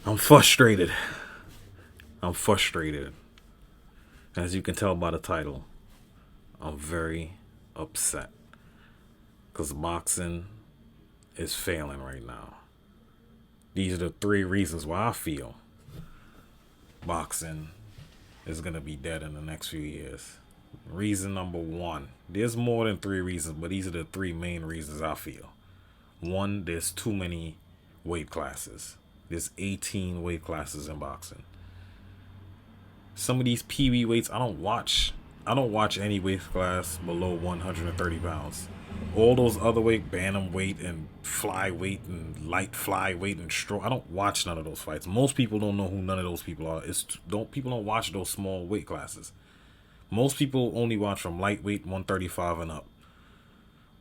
I'm frustrated. I'm frustrated. As you can tell by the title, I'm very upset because boxing is failing right now. These are the three reasons why I feel boxing is going to be dead in the next few years. Reason number one, there's more than three reasons, but these are the three main reasons I feel. One, there's too many weight classes. There's 18 weight classes in boxing. Some of these PB weights, I don't watch any weight class below 130 pounds. All those other weight, bantam weight and flyweight and light flyweight and stroke. I don't watch none of those fights. Most people don't know who none of those people are. It's don't People don't watch those small weight classes. Most people only watch from lightweight 135 and up.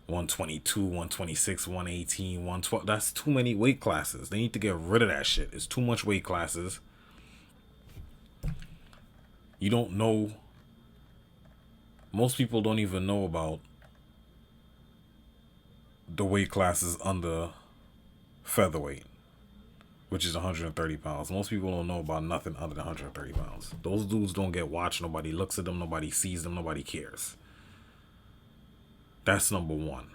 122, 126, 118, 112. That's too many weight classes. They need to get rid of that shit. It's too much weight classes. You don't know. Most people don't even know about the weight classes under featherweight, which is 130 pounds. Most people don't know about nothing under 130 pounds. Those dudes don't get watched. Nobody looks at them. Nobody sees them. Nobody cares. That's number one.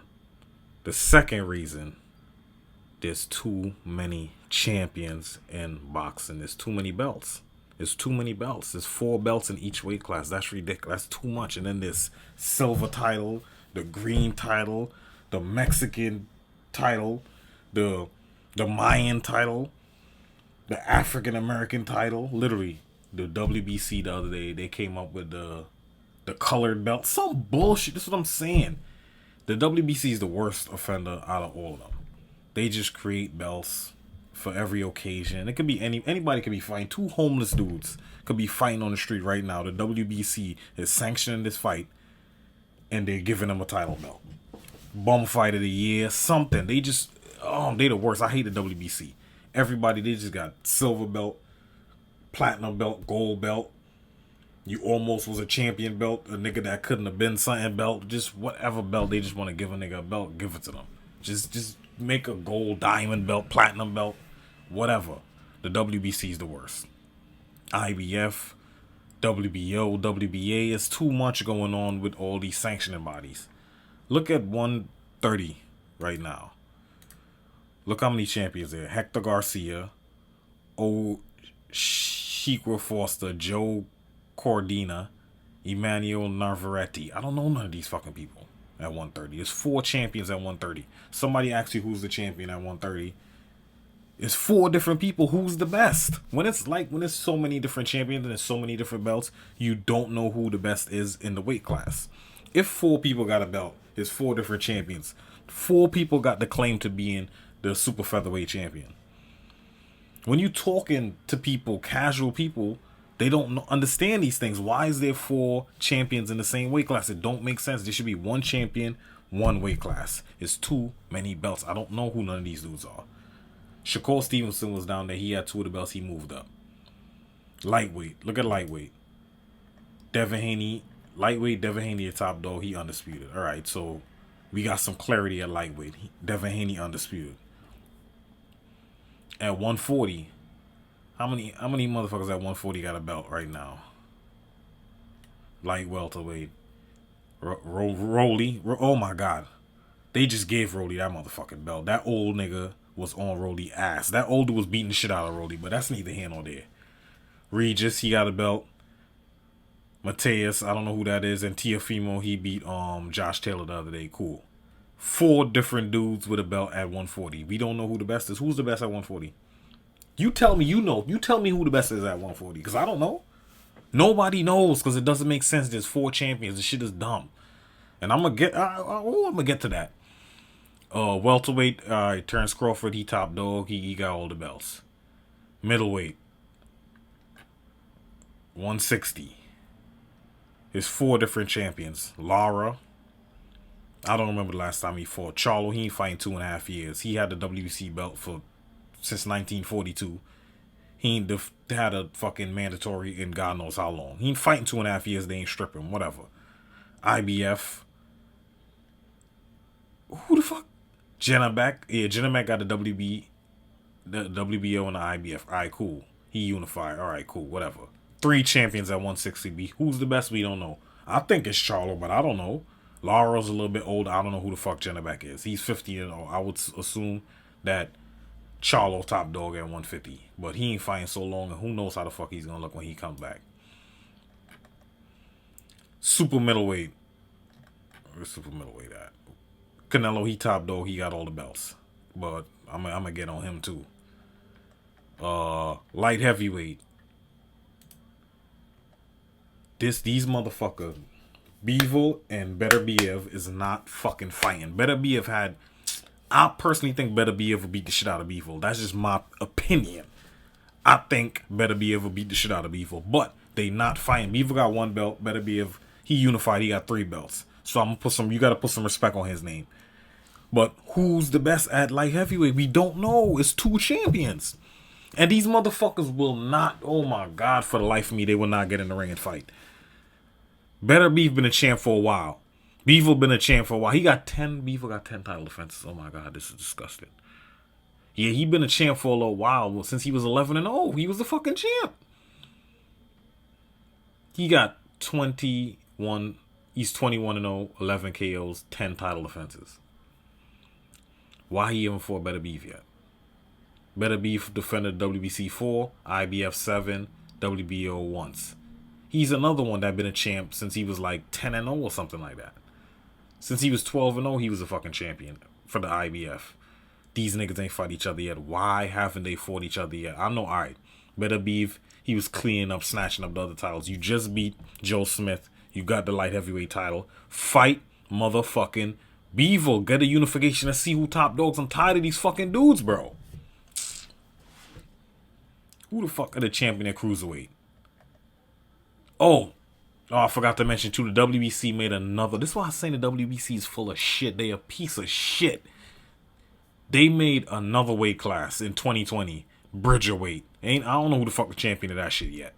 The second reason, there's too many champions in boxing. There's too many belts. There's too many belts. There's 4 belts in each weight class. That's ridiculous. That's too much. And then there's silver title, the green title, the Mexican title, the Mayan title, the African American title. Literally, the WBC the other day, they came up with the colored belt. Some bullshit. That's what I'm saying. The WBC is the worst offender out of all of them. They just create belts for every occasion. It could be anybody could be fighting. 2 homeless dudes could be fighting on the street right now. The WBC is sanctioning this fight, and they're giving them a title belt. Bum fight of the year, something. They the worst. I hate the WBC. Everybody, they just got silver belt, platinum belt, gold belt. You almost was a champion belt, a nigga that couldn't have been something belt, just whatever belt they just want to give a nigga a belt, give it to them. Just make a gold, diamond belt, platinum belt, whatever. The WBC is the worst. IBF, WBO, WBA, it's too much going on with all these sanctioning bodies. Look at 130 right now. Look how many champions there. Hector Garcia, O. Shikra Foster, Joe Cordina, Emmanuel Navarrete. I don't know none of these fucking people at 130. There's 4 champions at 130. Somebody asks you who's the champion at 130. It's 4 different people. Who's the best? When it's so many different champions and there's so many different belts, you don't know who the best is in the weight class. If 4 people got a belt, it's 4 different champions. 4 people got the claim to being the super featherweight champion. When you talking to people, casual people, they don't understand these things. Why is there 4 champions in the same weight class? It don't make sense. There should be 1 champion, 1 weight class. It's too many belts. I don't know who none of these dudes are. Shakur Stevenson was down there. He had 2 of the belts. He moved up. Lightweight. Look at lightweight. Devin Haney. Lightweight, Devin Haney, a top dog. He undisputed. All right, so we got some clarity at lightweight. Devin Haney undisputed. At 140, how many motherfuckers at 140 got a belt right now? Light welterweight. Rolly. Oh my god. They just gave Rolly that motherfucking belt. That old nigga was on Rolly ass. That old dude was beating the shit out of Rolly, but that's neither here nor there. Regis, he got a belt. Mateus, I don't know who that is. And Tiafimo, he beat Josh Taylor the other day. Cool. 4 different dudes with a belt at 140. We don't know who the best is. Who's the best at 140? You tell me you know. You tell me who the best is at 140. Because I don't know. Nobody knows because it doesn't make sense. There's 4 champions. This shit is dumb. And I'm going to get to that. Welterweight, Terrence Crawford, he top dog. He got all the belts. Middleweight, 160. There's 4 different champions. Lara, I don't remember the last time he fought. Charlo, he ain't fighting 2.5 years. He had the WBC belt since 1942. He ain't had a fucking mandatory in God knows how long. He ain't fighting 2.5 years. They ain't stripping. Whatever. IBF. Who the fuck? Jenna Mack. Yeah, Jenna Mack got the WB the WBO and the IBF. All right, cool. He unified. All right, cool. Whatever. 3 champions at 160. Who's the best? We don't know. I think it's Charlo, but I don't know. Laro's a little bit older. I don't know who the fuck Jennebeck is. He's 50 and I would assume that Charlo top dog at 150. But he ain't fighting so long, and who knows how the fuck he's gonna look when he comes back. Super middleweight. Where's super middleweight at? Canelo, he top dog. He got all the belts. But I'm gonna get on him too. Light heavyweight. These motherfuckers, Bivol and Beterbiev is not fucking fighting. Beterbiev had, I personally think Beterbiev will beat the shit out of Bivol. That's just my opinion. I think Beterbiev will beat the shit out of Bivol, but they not fighting. Bivol got 1 belt. Beterbiev, he unified. He got 3 belts. So I'm gonna put some. You gotta put some respect on his name. But who's the best at light heavyweight? We don't know. It's 2 champions. And these motherfuckers will not, oh my God, for the life of me, they will not get in the ring and fight. Beterbiev been a champ for a while. Bivol been a champ for a while. Bivol got 10 title defenses. Oh my God, this is disgusting. Yeah, he been a champ for a little while. Well, since he was 11-0, he was the fucking champ. He got 21, he's 21-0, 11 KOs, 10 title defenses. Why he even fought Beterbiev yet? Beterbiev defended WBC 4, IBF 7, WBO once. He's another one that been a champ since he was like 10-0 or something like that. Since he was 12-0, he was a fucking champion for the IBF. These niggas ain't fought each other yet. Why haven't they fought each other yet? I know, alright. Beterbiev, he was cleaning up, snatching up the other titles. You just beat Joe Smith. You got the light heavyweight title. Fight motherfucking Bivol. Get a unification and see who top dogs. I'm tired of these fucking dudes, bro. Who the fuck are the champion at cruiserweight? Oh, I forgot to mention too, the WBC made another. This is why I'm saying the WBC is full of shit. They a piece of shit. They made another weight class in 2020, Bridgerweight. I don't know who the fuck the champion of that shit yet.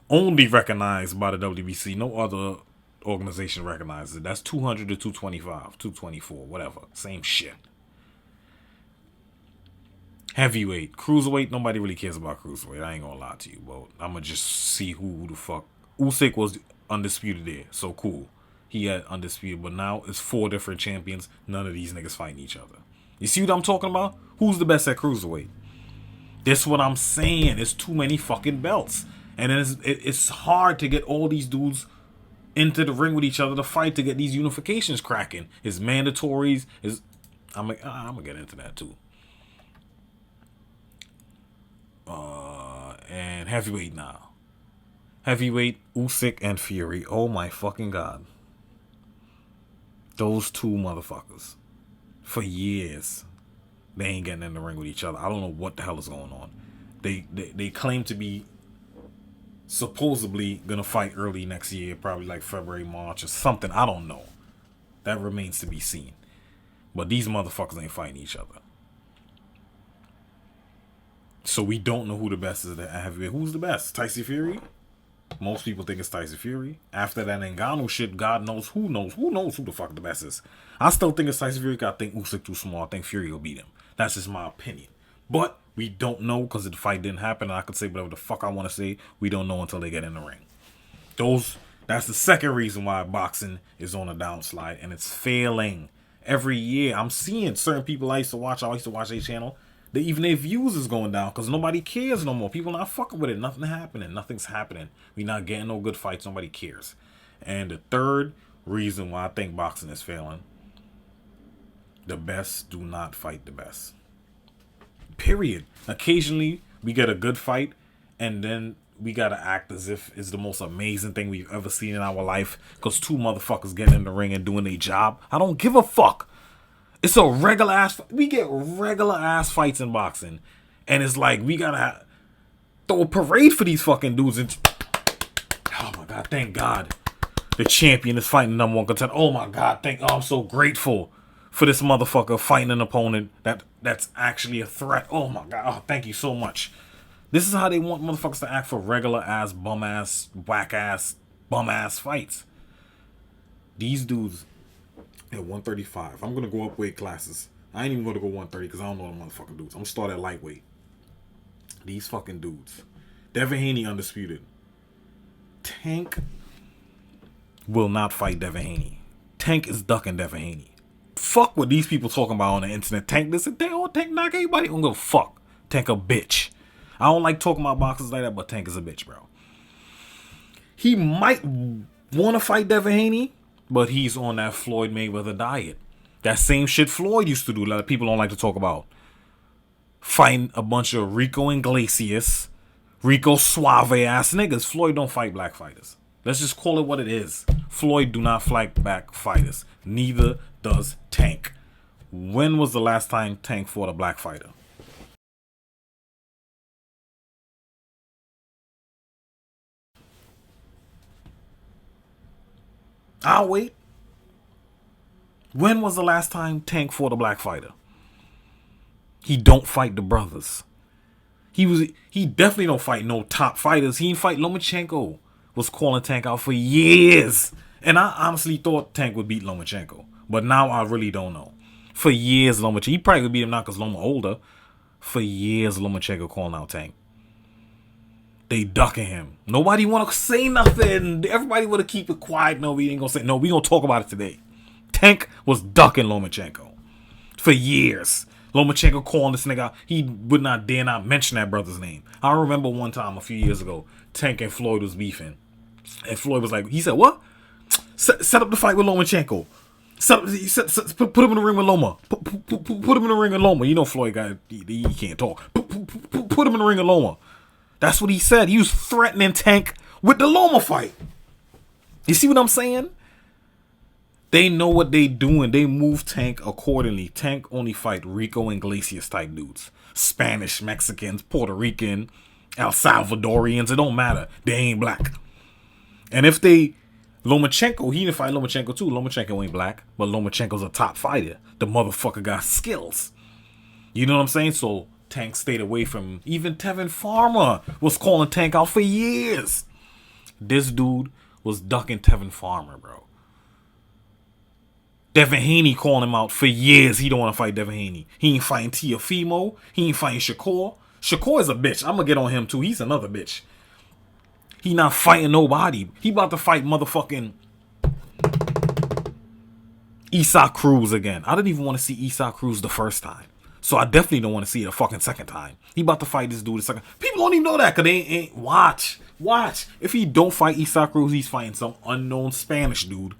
Only recognized by the WBC. No other organization recognizes it. That's 200 to 225, 224, whatever. Same shit. Heavyweight. Cruiserweight, nobody really cares about cruiserweight. I ain't gonna lie to you, but I'm gonna just see who the fuck. Usyk was undisputed there, so cool. He had undisputed, but now it's 4 different champions. None of these niggas fighting each other. You see what I'm talking about? Who's the best at cruiserweight? That's what I'm saying. It's too many fucking belts. And it's hard to get all these dudes into the ring with each other to fight to get these unifications cracking. It's mandatories. I'm gonna get into that too. And heavyweight now. Heavyweight, Usyk and Fury. Oh my fucking God. Those 2 motherfuckers. For years, they ain't getting in the ring with each other. I don't know what the hell is going on. They claim to be supposedly gonna fight early next year, probably like February, March or something. I don't know. That remains to be seen. But these motherfuckers ain't fighting each other. So we don't know who the best is at heavyweight. Who's the best? Tyson Fury? Most people think it's Tyson Fury. After that Ngannou shit, God knows who the fuck the best is. I still think it's Tyson Fury. I think Usyk too small. I think Fury will beat him. That's just my opinion. But we don't know because the fight didn't happen. And I could say whatever the fuck I want to say. We don't know until they get in the ring. That's the second reason why boxing is on a downslide and it's failing. Every year I'm seeing certain people I used to watch their channel. Even their views is going down because nobody cares no more. People not fucking with it. Nothing's happening. We not getting no good fights. Nobody cares. And the third reason why I think boxing is failing, the best do not fight the best. Period. Occasionally we get a good fight and then we gotta act as if it's the most amazing thing we've ever seen in our life because 2 motherfuckers getting in the ring and doing their job. I don't give a fuck. It's a regular ass. We get regular ass fights in boxing, and it's like we gotta throw a parade for these fucking dudes. And oh my God, thank God, the champion is fighting number 1 contender. Oh my God, I'm so grateful for this motherfucker fighting an opponent that's actually a threat. Oh my God, oh thank you so much. This is how they want motherfuckers to act for regular ass, bum ass, whack ass, bum ass fights. These dudes. At 135, I'm gonna go up weight classes. I ain't even going to go 130 because I don't know the motherfucking dudes. I'm going to start at lightweight. These fucking dudes. Devin Haney undisputed. Tank will not fight Devin Haney. Tank is ducking Devin Haney. Fuck what these people talking about on the internet. Tank this and Tank knock everybody. I'm gonna fuck. Tank a bitch. I don't like talking about boxers like that, but Tank is a bitch, bro. He might want to fight Devin Haney, but he's on that Floyd Mayweather diet. That same shit Floyd used to do. A lot of people don't like to talk about. Fighting a bunch of Rico Iglesias, Rico Suave ass niggas. Floyd don't fight black fighters. Let's just call it what it is. Floyd do not fight black fighters. Neither does Tank. When was the last time Tank fought a black fighter? I'll wait. When was the last time Tank fought a black fighter? He don't fight the brothers. He definitely don't fight no top fighters. He didn't fight Lomachenko. Was calling Tank out for years. And I honestly thought Tank would beat Lomachenko. But now I really don't know. For years, Lomachenko. He probably would beat him now because Loma older. For years, Lomachenko calling out Tank. They ducking him. Nobody want to say nothing. Everybody want to keep it quiet. No, we ain't going to say. No, we going to talk about it today. Tank was ducking Lomachenko. For years. Lomachenko calling this nigga out. He would not dare not mention that brother's name. I remember one time a few years ago, Tank and Floyd was beefing. And Floyd was like, he said, what? Set up the fight with Lomachenko. Put him in the ring with Loma. Put him in the ring with Loma. You know Floyd he can't talk. Put him in the ring with Loma. That's what he said. He was threatening Tank with the Loma fight. You see what I'm saying? They know what they doing. They move Tank accordingly. Tank only fight Rico Iglesias type dudes. Spanish, Mexicans, Puerto Rican, El Salvadorians. It don't matter. They ain't black. And if Lomachenko, he didn't fight Lomachenko too. Lomachenko ain't black, but Lomachenko's a top fighter. The motherfucker got skills. You know what I'm saying? So Tank stayed away from him. Even Tevin Farmer was calling Tank out for years. This dude was ducking Tevin Farmer, bro. Devin Haney calling him out for years. He don't want to fight Devin Haney. He ain't fighting Teofimo. He ain't fighting Shakur. Shakur is a bitch. I'm going to get on him too. He's another bitch. He not fighting nobody. He about to fight motherfucking Isaac Cruz again. I didn't even want to see Isaac Cruz the first time. So I definitely don't want to see it a fucking second time. He about to fight this dude the second. People don't even know that because they ain't watch. If he don't fight Isaac Cruz, he's fighting some unknown Spanish dude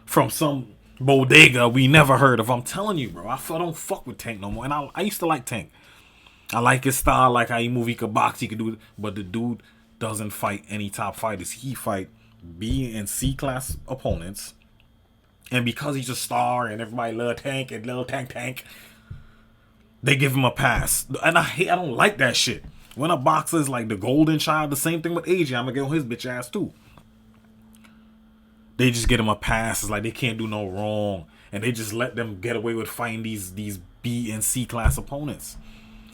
from some bodega we never heard of. I'm telling you, bro. I don't fuck with Tank no more. And I used to like Tank. I like his style. I like how he move. He could box. He could do it. But the dude doesn't fight any top fighters. He fight B and C class opponents. And because he's a star and everybody love Tank and little Tank, they give him a pass. And I don't like that shit. When a boxer is like the golden child, the same thing with AJ. I'm gonna get on his bitch ass too. They just get him a pass. It's like they can't do no wrong. And they just let them get away with fighting these B and C class opponents.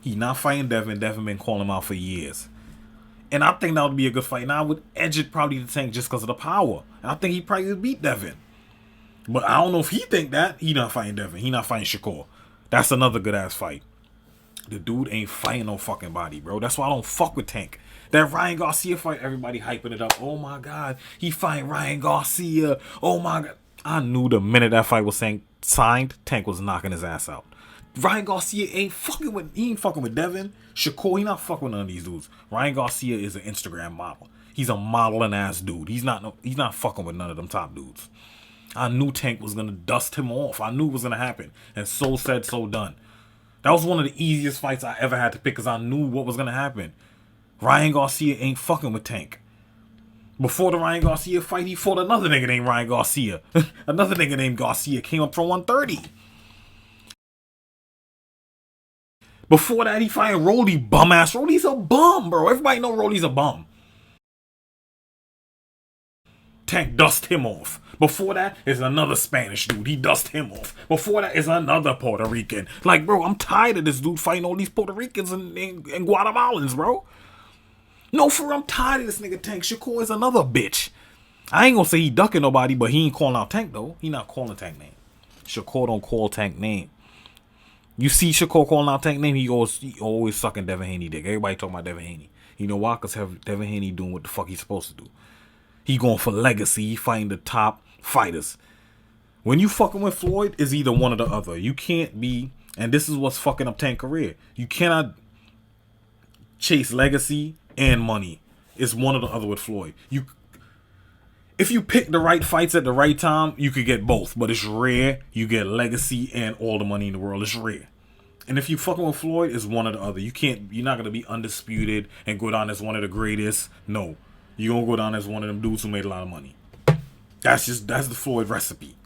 He not fighting Devin. Devin been calling him out for years. And I think that would be a good fight. Now I would edge it probably to Tank just because of the power. And I think he probably would beat Devin. But I don't know if he think that. He not fighting Devin. He not fighting Shakur. That's another good ass fight. The dude ain't fighting no fucking body, bro. That's why I don't fuck with Tank. That Ryan Garcia fight, everybody hyping it up. Oh my God, he fighting Ryan Garcia. Oh my God. I knew the minute that fight was signed, Tank was knocking his ass out. Ryan Garcia ain't fucking with Devin. Shakur, he not fucking with none of these dudes. Ryan Garcia is an Instagram model. He's a modeling ass dude. He's not fucking with none of them top dudes. I knew Tank was gonna dust him off. I knew it was gonna happen. And so said, so done. That was one of the easiest fights I ever had to pick because I knew what was gonna happen. Ryan Garcia ain't fucking with Tank. Before the Ryan Garcia fight, he fought another nigga named Ryan Garcia. Another nigga named Garcia came up from 130. Before that, he fighting Rolly, bum ass. Rolly's a bum, bro. Everybody know Rolly's a bum. Tank dust him off. Before that is another Spanish dude. He dust him off. Before that is another Puerto Rican. Like, bro, I'm tired of this dude fighting all these Puerto Ricans and Guatemalans, bro. No, for real, I'm tired of this nigga Tank. Shakur is another bitch. I ain't gonna say he ducking nobody, but he ain't calling out Tank, though. He not calling Tank name. Shakur don't call Tank name. You see Shakur calling out Tank name, he always sucking Devin Haney dick. Everybody talking about Devin Haney. You know why? Because Devin Haney doing what the fuck he's supposed to do. He going for legacy. He fighting the top fighters. When you fucking with Floyd, it's either one or the other. You can't be, and this is what's fucking up Tank's career. You cannot chase legacy and money. It's one or the other with Floyd. If you pick the right fights at the right time, you could get both. But it's rare you get legacy and all the money in the world. It's rare. And if you fucking with Floyd, it's one or the other. You're not gonna be undisputed and go down as one of the greatest. No. You're gonna go down as one of them dudes who made a lot of money. That's the Floyd recipe.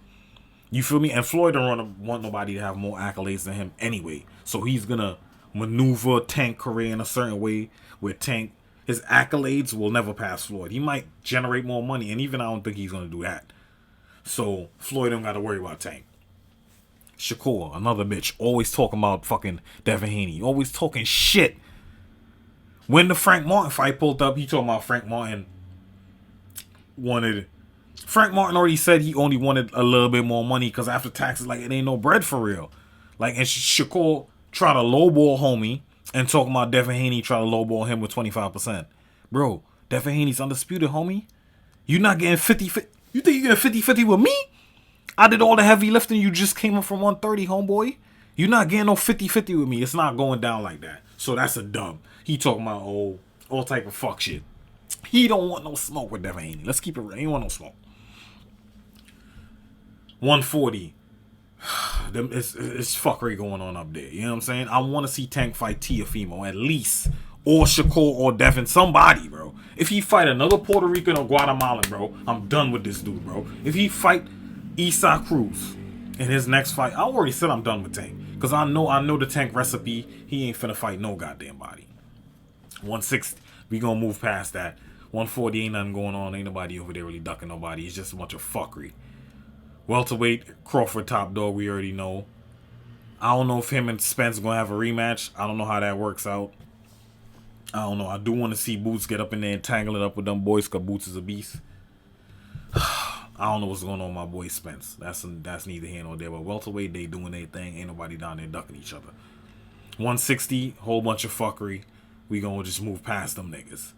You feel me? And Floyd don't want nobody to have more accolades than him anyway. So he's gonna maneuver Tank career in a certain way where Tank, his accolades will never pass Floyd. He might generate more money, and even I don't think he's gonna do that. So Floyd don't gotta worry about Tank. Shakur, another bitch, always talking about fucking Devin Haney, always talking shit. When the Frank Martin fight pulled up, he talking about Frank Martin already said he only wanted a little bit more money because after taxes, like, it ain't no bread for real. Like, and Shakur tried to lowball homie and talking about Devin Haney try to lowball him with 25%. Bro, Devin Haney's undisputed, homie. You not getting 50-50. You think you're getting 50-50 with me? I did all the heavy lifting. You just came up from 130, homeboy. You're not getting no 50-50 with me. It's not going down like that. So that's a dub. He talking about all type of fuck shit. He don't want no smoke with Devin Haney. Let's keep it real. He ain't want no smoke. 140. It's fuckery going on up there. You know what I'm saying? I want to see Tank fight Teofimo at least. Or Shakur or Devin. Somebody, bro. If he fight another Puerto Rican or Guatemalan, bro, I'm done with this dude, bro. If he fight Isaac Cruz in his next fight, I already said I'm done with Tank. Because I know the Tank recipe. He ain't finna fight no goddamn body. 160. We gonna move past that. 140 ain't nothing going on. Ain't nobody over there really ducking nobody. It's just a bunch of fuckery. Welterweight, Crawford top dog, we already know. I don't know if him and Spence gonna have a rematch. I don't know how that works out. I don't know. I do want to see Boots get up in there and tangle it up with them boys, because Boots is a beast. I don't know what's going on with my boy Spence. That's neither here nor there. But welterweight, they doing their thing. Ain't nobody down there ducking each other. 160, whole bunch of fuckery. We gonna just move past them niggas.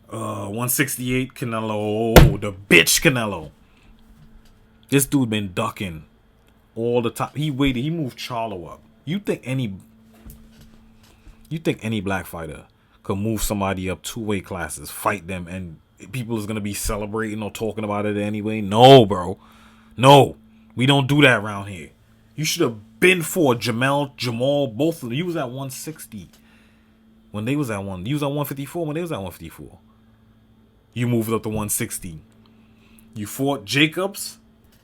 168, Canelo. The bitch Canelo. This dude been ducking all the time. He moved Charlo up. You think any black fighter could move somebody up 2 weight classes, fight them, and people is gonna be celebrating or talking about it anyway? No, bro. No. We don't do that around here. You should have been for Jamal, both of them. You was at 160. When they was at you was at 154 when they was at 154. You moved up to 160. You fought Jacobs.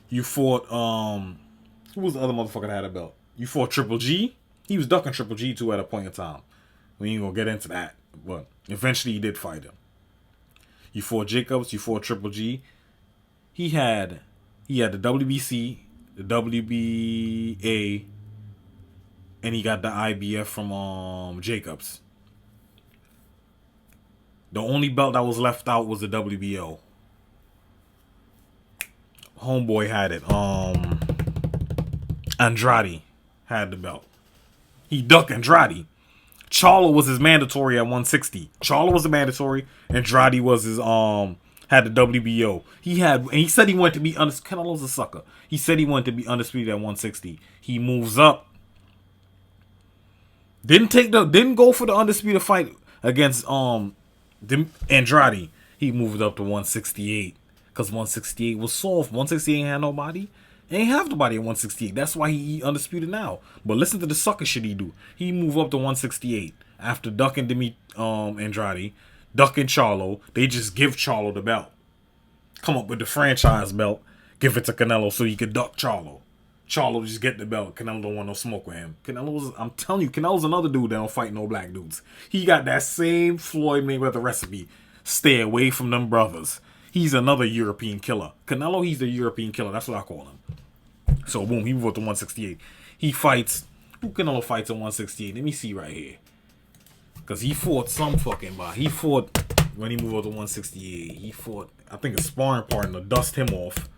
You fought who was the other motherfucker that had a belt? You fought Triple G. He was ducking Triple G too at a point in time. We ain't gonna get into that, but eventually he did fight him. You fought Jacobs. You fought Triple G. He had the WBC, the WBA, and he got the IBF from Jacobs. The only belt that was left out was the WBO. Homeboy had it. Andrade had the belt. He ducked Andrade. Charlo was his mandatory at 160. Charlo was the mandatory. Andrade was his had the WBO. He said he wanted to be Canelo's a sucker. He said he wanted to be undisputed at 160. He moves up. Didn't go for the undisputed fight against Andrade. He moved up to 168 because 168 was soft. 168 ain't had nobody. Ain't have nobody at 168. That's why he undisputed now. But listen to the sucker shit he do. He move up to 168 after ducking Andrade, ducking Charlo. They just give Charlo the belt. Come up with the franchise belt. Give it to Canelo so he could duck Charlo. Charlo just get the belt. Canelo don't want no smoke with him. I'm telling you, Canelo's another dude that don't fight no black dudes. He got that same Floyd Mayweather recipe. Stay away from them brothers. He's another European killer. Canelo, he's the European killer. That's what I call him. So, boom, he moved up to 168. He fights. Who Canelo fights at 168? Let me see right here. Because he fought some fucking body. He fought, when he moved up to 168, he fought, I think, a sparring partner, dust him off.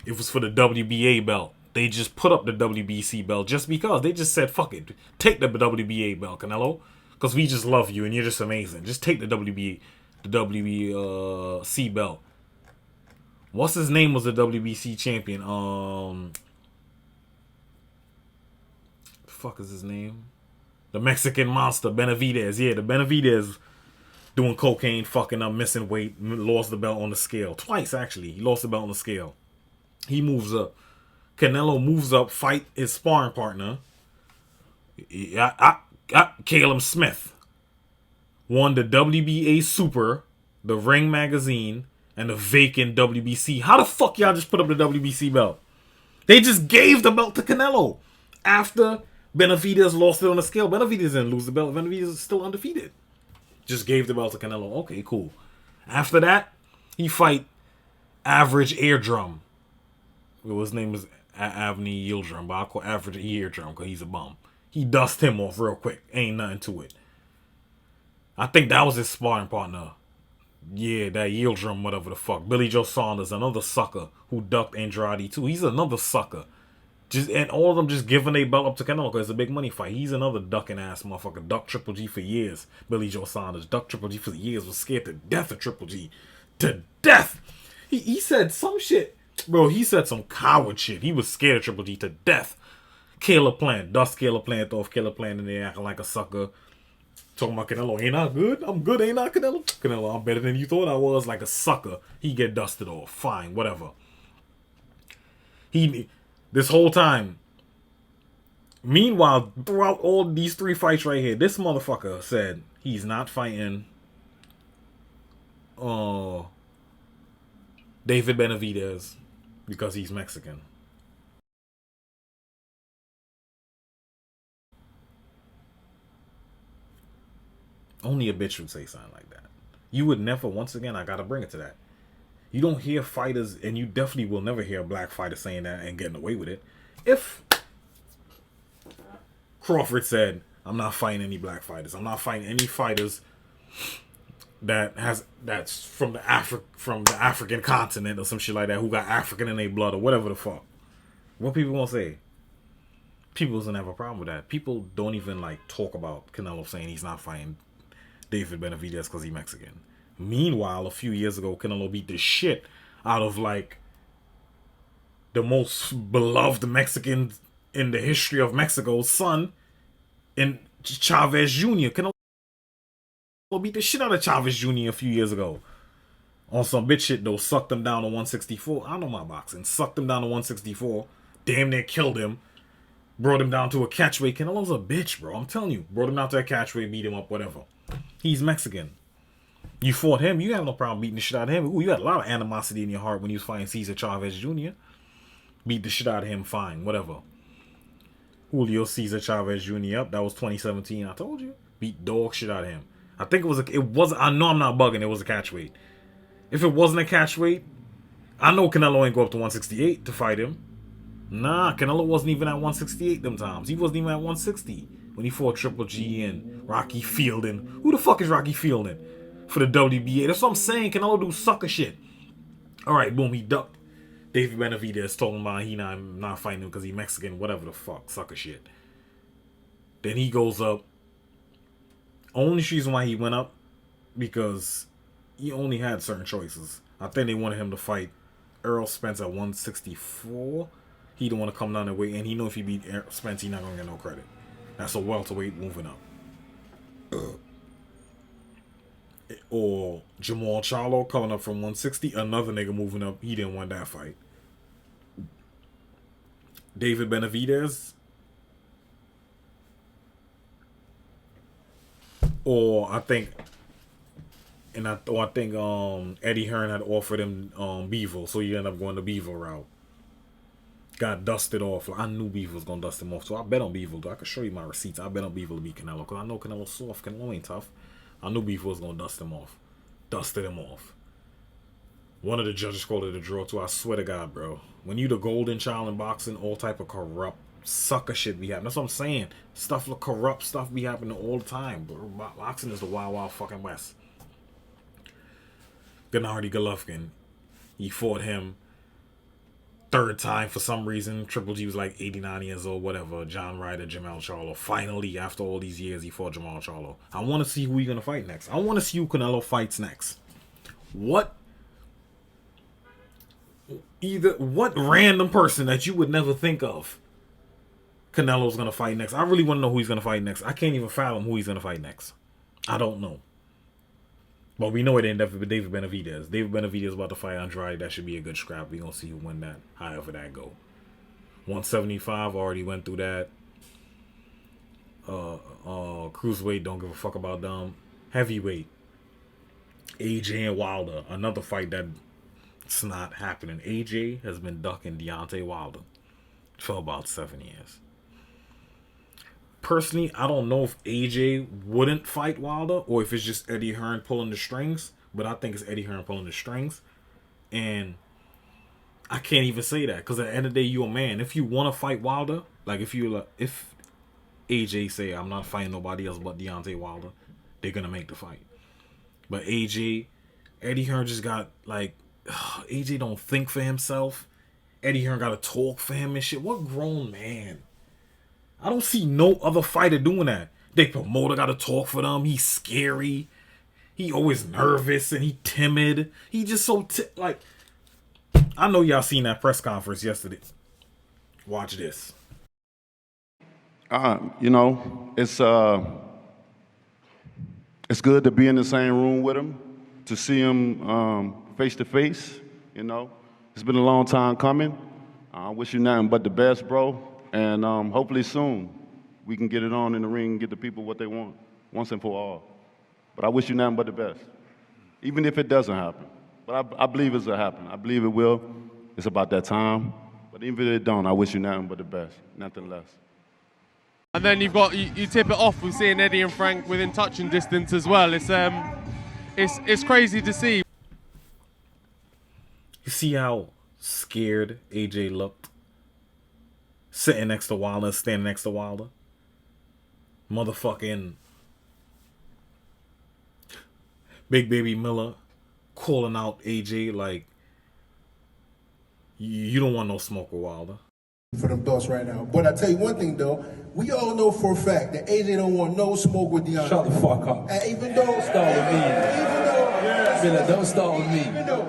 It was for the WBA belt. They just put up the WBC belt just because. They just said, fuck it. Take the WBA belt, Canelo. Because we just love you and you're just amazing. Just take the WBC belt. What's his name was the WBC champion? Fuck is his name? The Mexican monster, Benavidez. Yeah, the Benavidez doing cocaine, fucking up, missing weight, lost the belt on the scale. Twice, actually. He lost the belt on the scale. He moves up. Canelo moves up, fight his sparring partner. Caleb Smith. Won the WBA Super, the Ring Magazine, and the vacant WBC. How the fuck y'all just put up the WBC belt? They just gave the belt to Canelo after Benavidez lost it on the scale. Benavidez didn't lose the belt. Benavidez is still undefeated. Just gave the belt to Canelo. Okay, cool. After that, he fight Average Eardrum. Well, his name is Avni Yildirim, but I'll call Average Eardrum because he's a bum. He dust him off real quick. Ain't nothing to it. I think that was his sparring partner. Yeah, that Yildirim, whatever the fuck. Billy Joe Saunders, another sucker who ducked Andrade too. He's another sucker. And all of them just giving their belt up to Canelo because it's a big money fight. He's another ducking ass motherfucker. Duck Triple G for years. Billy Joe Saunders. Duck Triple G for years. Was scared to death of Triple G. To death. He said some shit. Bro, he said some coward shit. He was scared of Triple G to death. Caleb Plant. Dust Caleb Plant off. Caleb Plant in there acting like a sucker. Talking about Canelo. Ain't I good? I'm good, ain't I, Canelo? Canelo, I'm better than you thought I was. Like a sucker. He get dusted off. Fine, whatever. This whole time. Meanwhile, throughout all these three fights right here, this motherfucker said he's not fighting David Benavidez because he's Mexican. Only a bitch would say something like that. You would never, once again, I gotta bring it to that. You don't hear fighters, and you definitely will never hear a black fighter saying that and getting away with it. If Crawford said, I'm not fighting any black fighters. I'm not fighting any fighters that's from the African continent or some shit like that, who got African in their blood or whatever the fuck. What people gonna say? People doesn't have a problem with that. People don't even like talk about Canelo saying he's not fighting David Benavidez because he's Mexican. Meanwhile, a few years ago, Canelo beat the shit out of like the most beloved Mexican in the history of Mexico's son, in Chavez Jr. Canelo beat the shit out of Chavez Jr. a few years ago. On some bitch shit though, sucked him down to 164. I know my boxing. Sucked him down to 164. Damn near killed him. Brought him down to a catchweight. Canelo's a bitch, bro. I'm telling you. Brought him down to a catchweight, beat him up, whatever. He's Mexican. You fought him, you have no problem beating the shit out of him. Ooh, you had a lot of animosity in your heart when you was fighting Cesar Chavez Jr. Beat the shit out of him, fine, whatever. Julio Cesar Chavez Jr. up, that was 2017, I told you. Beat dog shit out of him. I think it was, I know I'm not bugging, it was a catchweight. If it wasn't a catchweight, I know Canelo ain't go up to 168 to fight him. Nah, Canelo wasn't even at 168 them times. He wasn't even at 160 when he fought Triple G and Rocky Fielding. Who the fuck is Rocky Fielding for the WBA? That's what I'm saying. Canelo do sucker shit. Alright, boom, he ducked David Benavidez, talking about he not fighting him because he Mexican, whatever the fuck, sucker shit. Then he goes up. Only reason why he went up, because he only had certain choices. I think they wanted him to fight Errol Spence at 164. He don't want to come down that way, and he know if he beat Spence, he not gonna get no credit. That's a welterweight moving up. Or Jamal Charlo coming up from 160, another nigga moving up. He didn't want that fight. David Benavidez, or I think Eddie Hearn had offered him Beevil, so he ended up going the Beevil route. Got dusted off. I knew Beevil was gonna dust him off, so I bet on Beevil. I can show you my receipts. I bet on Beevil to beat Canelo because I know Canelo's soft. Canelo ain't tough. I knew Beevil was gonna dust him off. Dusted him off. One of the judges called it a draw too. I swear to God, bro. When you the golden child in boxing, all type of corrupt sucker shit be happening. That's what I'm saying. Stuff like corrupt stuff be happening all the time. Bro. Boxing is the wild, wild fucking west. Gennady Golovkin. He fought him. Third time for some reason. Triple G was like 89 years old, whatever. John Ryder, Jamal Charlo. Finally, after all these years, he fought Jamal Charlo. I want to see who he's going to fight next. I want to see who Canelo fights next. What random person that you would never think of Canelo's going to fight next? I really want to know who he's going to fight next. I can't even fathom who he's going to fight next. I don't know. But we know it ain't David Benavidez. David Benavidez about to fight Andrade. That should be a good scrap. We're going to see who win that, however that go. 175, already went through that. Cruiserweight, don't give a fuck about them. Heavyweight, AJ and Wilder. Another fight that's not happening. AJ has been ducking Deontay Wilder for about 7 years. Personally, I don't know if AJ wouldn't fight Wilder or if it's just Eddie Hearn pulling the strings. But I think it's Eddie Hearn pulling the strings. And I can't even say that. Because at the end of the day, you're a man. If you want to fight Wilder, like if AJ say, I'm not fighting nobody else but Deontay Wilder, they're going to make the fight. But Eddie Hearn just got like, AJ don't think for himself. Eddie Hearn got to talk for him and shit. What grown man? I don't see no other fighter doing that. They promoter got to talk for them. He's scary. He always nervous and he timid. He just so like. I know y'all seen that press conference yesterday. Watch this. It's good to be in the same room with him, to see him face to face. It's been a long time coming. I wish you nothing but the best, bro. And hopefully soon we can get it on in the ring and get the people what they want once and for all. But I wish you nothing but the best, even if it doesn't happen. But I believe it's going to happen. I believe it will. It's about that time. But even if it don't, I wish you nothing but the best, nothing less. And then you've got you tip it off with seeing Eddie and Frank within touching distance as well. It's crazy to see. You see how scared AJ looked? Sitting next to Wilder, standing next to Wilder. Motherfucking Big Baby Miller calling out AJ like, you don't want no smoke with Wilder. For them belts right now. But I tell you one thing though, we all know for a fact that AJ don't want no smoke with Deontay. Shut the fuck up. And even though start with me. Miller, don't start with me.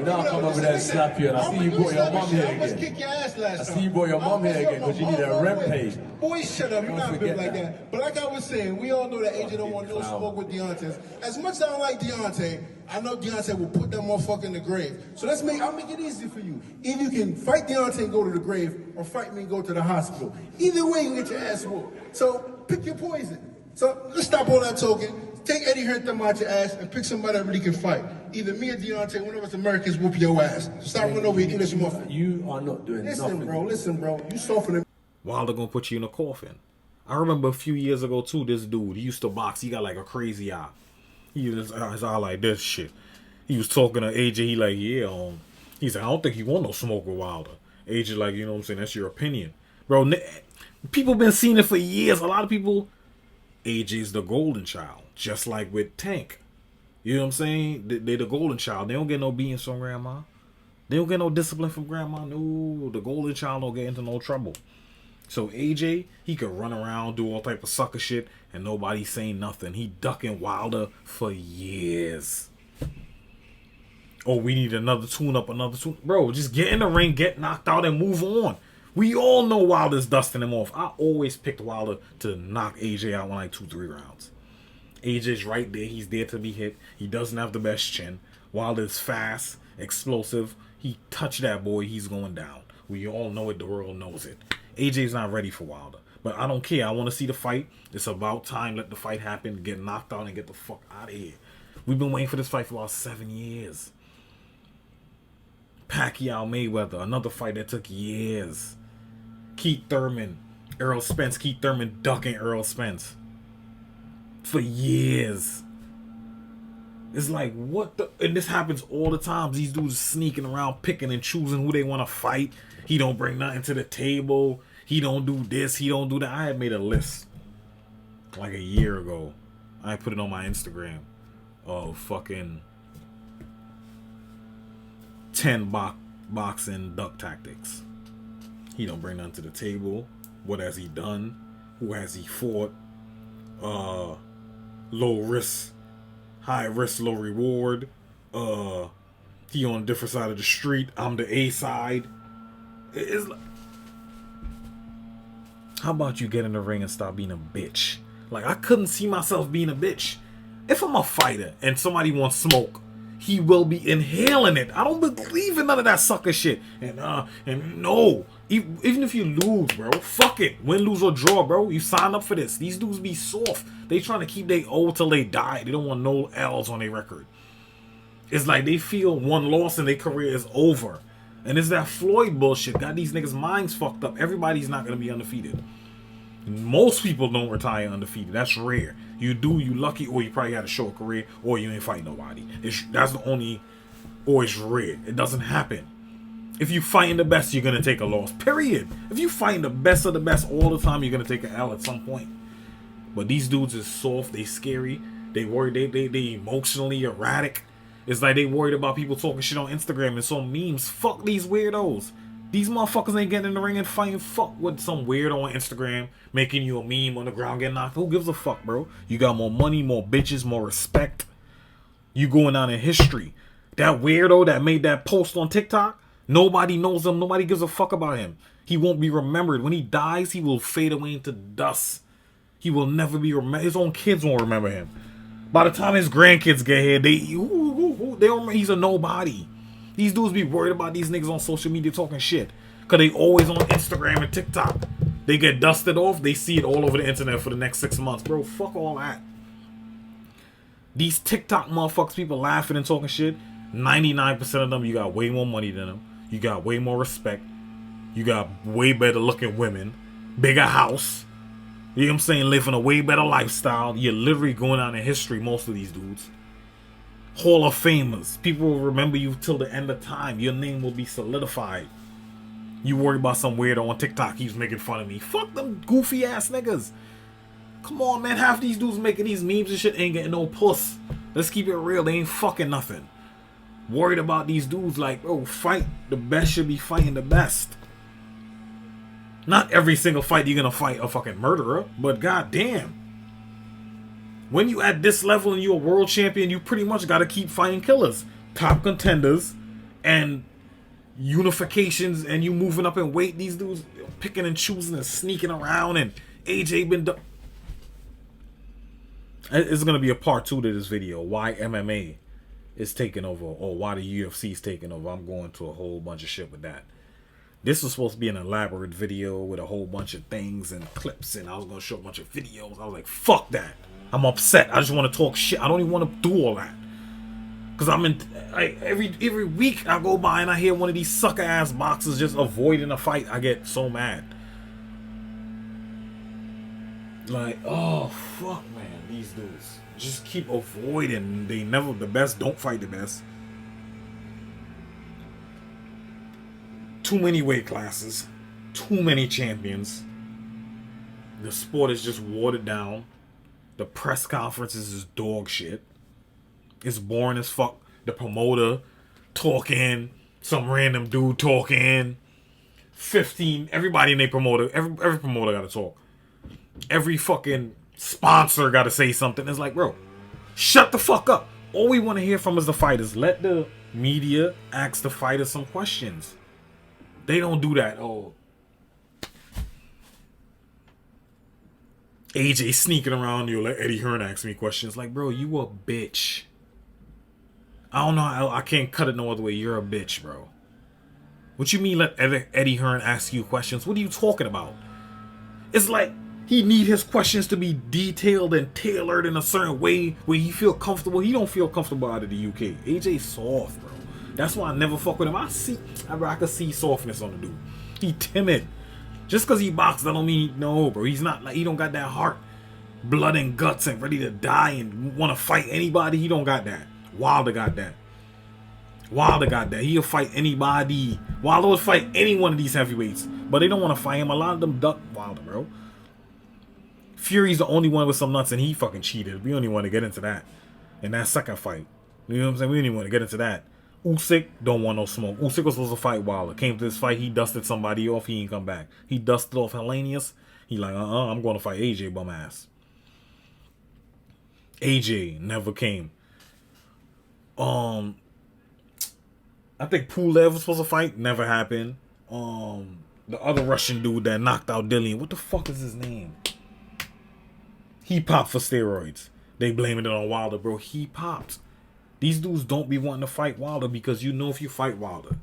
I'll come over there and slap you. And I see you brought your mum here again. Kick your ass last time. I see you brought your mum here again because you need a rampage. Boy, shut up. You're not built like that. But like I was saying, we all know that AJ don't want no smoke with Deontay. As much as I don't like Deontay, I know Deontay will put that motherfucker in the grave. So I'll make it easy for you. Either you can fight Deontay and go to the grave, or fight me and go to the hospital. Either way, you get your ass whooped. So pick your poison. So let's stop all that talking. Take Eddie Hearn out your ass and pick somebody that really can fight. Either me or Deontay, one of us Americans, whoop your ass. So stop running over here, English muffin. You are not doing nothing. Listen, bro. You softening. Wilder gonna put you in a coffin. I remember a few years ago too, this dude, he used to box, he got like a crazy eye. His eye like this shit. He was talking to AJ, he like, yeah, he said, I don't think he want no smoke with Wilder. AJ like, you know what I'm saying, that's your opinion. Bro, people been seeing it for years. A lot of people, AJ's the golden child. Just like with Tank. You know what I'm saying? They the golden child. They don't get no beatings from grandma. They don't get no discipline from grandma. No, the golden child don't get into no trouble. So AJ, he could run around, do all type of sucker shit, and nobody saying nothing. He ducking Wilder for years. Oh, we need another tune-up, Bro, just get in the ring, get knocked out, and move on. We all know Wilder's dusting him off. I always picked Wilder to knock AJ out in like 2-3 rounds. AJ's right there. He's there to be hit. He doesn't have the best chin. Wilder's fast, explosive. He touched that boy, he's going down. We all know it. The world knows it. AJ's not ready for Wilder. But I don't care. I want to see the fight. It's about time. Let the fight happen. Get knocked out and get the fuck out of here. We've been waiting for this fight for about 7 years. Pacquiao Mayweather. Another fight that took years. Keith Thurman. Errol Spence. Keith Thurman ducking Errol Spence. For years. It's like, what the... And this happens all the time. These dudes sneaking around, picking and choosing who they want to fight. He don't bring nothing to the table. He don't do this. He don't do that. I had made a list like a year ago. I put it on my Instagram of fucking 10 boxing duck tactics. He don't bring nothing to the table. What has he done? Who has he fought? Low risk, high risk, low reward. He on a different side of the street. I'm the A side. It's like, how about you get in the ring and stop being a bitch? Like, I couldn't see myself being a bitch. If I'm a fighter and somebody wants smoke, he will be inhaling it. I don't believe in none of that sucker shit. And no, even if you lose, bro, fuck it. Win, lose, or draw, bro. You sign up for this. These dudes be soft. They trying to keep their O till they die. They don't want no L's on their record. It's like they feel one loss and their career is over. And it's that Floyd bullshit. Got these niggas' minds fucked up. Everybody's not going to be undefeated. Most people don't retire undefeated. That's rare. You do, you lucky, or you probably had a short career, or you ain't fight nobody. That's the only, or it's rare. It doesn't happen. If you fighting the best, you're going to take a loss. Period. If you fighting the best of the best all the time, you're going to take an L at some point. But these dudes is soft. They scary. They worry. They emotionally erratic. It's like they worried about people talking shit on Instagram and some memes. Fuck these weirdos. These motherfuckers ain't getting in the ring and fighting. Fuck with some weirdo on Instagram making you a meme on the ground getting knocked. Who gives a fuck, bro? You got more money, more bitches, more respect. You going down in history. That weirdo that made that post on TikTok, nobody knows him. Nobody gives a fuck about him. He won't be remembered. When he dies, he will fade away into dust. He will never be remembered. His own kids won't remember him. By the time his grandkids get here, they don't. He's a nobody. These dudes be worried about these niggas on social media talking shit. Because they always on Instagram and TikTok. They get dusted off. They see it all over the internet for the next 6 months. Bro, fuck all that. These TikTok motherfuckers, people laughing and talking shit. 99% of them, you got way more money than them. You got way more respect. You got way better looking women. Bigger house. You know what I'm saying? Living a way better lifestyle. You're literally going down in history, most of these dudes. Hall of Famers. People will remember you till the end of time. Your name will be solidified. You worry about some weirdo on TikTok. He's making fun of me. Fuck them goofy ass niggas. Come on, man. Half these dudes making these memes and shit ain't getting no puss. Let's keep it real. They ain't fucking nothing. Worried about these dudes like, oh, fight. The best should be fighting the best. Not every single fight you're gonna fight a fucking murderer, but goddamn. When you at this level and you're a world champion, you pretty much gotta keep fighting killers. Top contenders and unifications, and you moving up in weight. These dudes picking and choosing and sneaking around, and AJ been done. It's gonna be a part 2 to this video. Why MMA is taking over, or why the UFC is taking over. I'm going to a whole bunch of shit with that. This was supposed to be an elaborate video with a whole bunch of things and clips, and I was going to show a bunch of videos. I was like, fuck that. I'm upset. I just want to talk shit. I don't even want to do all that. Because every week I go by and I hear one of these sucker ass boxers just avoiding a fight. I get so mad. Like, oh, fuck, man. These dudes just keep avoiding. The best don't fight the best. Too many weight classes, too many champions. The sport is just watered down. The press conferences is dog shit. It's boring as fuck. The promoter talking, some random dude talking. 15, everybody in their promoter, every promoter gotta talk. Every fucking sponsor gotta say something. It's like, bro, shut the fuck up. All we want to hear from is the fighters. Let the media ask the fighters some questions. They don't do that. Oh, AJ sneaking around you. Let Eddie Hearn ask me questions. Like, bro, you a bitch. I don't know. I can't cut it no other way. You're a bitch, bro. What you mean let Eddie Hearn ask you questions? What are you talking about? It's like he need his questions to be detailed and tailored in a certain way where he feel comfortable. He don't feel comfortable out of the UK. AJ soft, bro. That's why I never fuck with him. I can see softness on the dude. He timid. Just because he boxes, that don't mean no, bro. He's not like, he don't got that heart, blood and guts, and ready to die and want to fight anybody. He don't got that. Wilder got that. Wilder got that. He'll fight anybody. Wilder will fight any one of these heavyweights, but they don't want to fight him. A lot of them duck Wilder, bro. Fury's the only one with some nuts, and he fucking cheated. We don't even want to get into that. In that second fight, you know what I'm saying? We don't even want to get into that. Usyk don't want no smoke. Usyk was supposed to fight Wilder. Came to this fight, he dusted somebody off. He ain't come back. He dusted off Hellenius. He like, I'm going to fight AJ bum ass. AJ never came. I think Pulev was supposed to fight. Never happened. The other Russian dude that knocked out Dillian. What the fuck is his name? He popped for steroids. They blaming it on Wilder, bro. He popped. These dudes don't be wanting to fight Wilder because you know if you fight Wilder,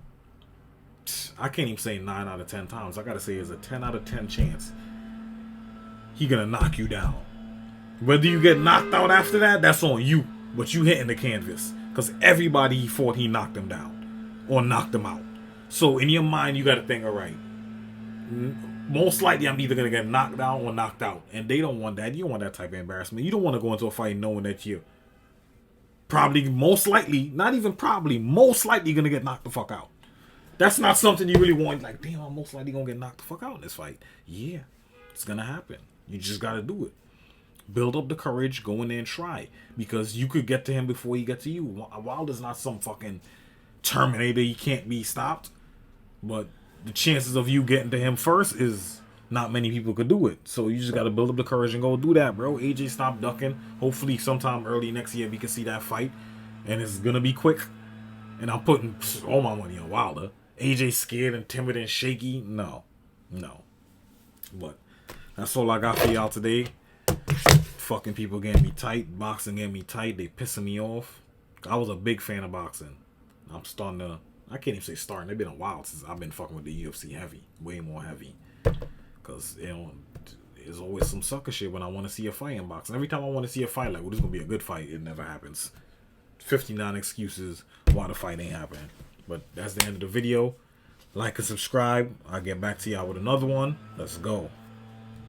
I can't even say 9 out of 10 times. I gotta say it's a 10 out of 10 chance he gonna knock you down. Whether you get knocked out after that, that's on you. But you hitting the canvas. Because everybody he fought, he knocked them down. Or knocked them out. So in your mind, you gotta think, alright, most likely I'm either gonna get knocked down or knocked out. And they don't want that. You don't want that type of embarrassment. You don't want to go into a fight knowing that you're probably, most likely, not even probably, most likely gonna get knocked the fuck out. That's not something you really want. Like, damn, I'm most likely gonna get knocked the fuck out in this fight. Yeah, it's gonna happen. You just gotta do it. Build up the courage, go in there and try. Because you could get to him before he gets to you. Wilder's not some fucking Terminator. He can't be stopped. But the chances of you getting to him first is not many people could do it. So you just got to build up the courage and go do that, bro. AJ, stop ducking. Hopefully sometime early next year we can see that fight. And it's going to be quick. And I'm putting all my money on Wilder. AJ scared and timid and shaky. No. But that's all I got for y'all today. Fucking people getting me tight. Boxing getting me tight. They pissing me off. I was a big fan of boxing. I'm starting to... I can't even say starting. It's been a while since I've been fucking with the UFC heavy. Way more heavy. Because, there's always some sucker shit when I want to see a fight in boxing. Every time I want to see a fight, like, well, this is going to be a good fight. It never happens. 59 excuses why the fight ain't happening. But that's the end of the video. Like and subscribe. I'll get back to y'all with another one. Let's go.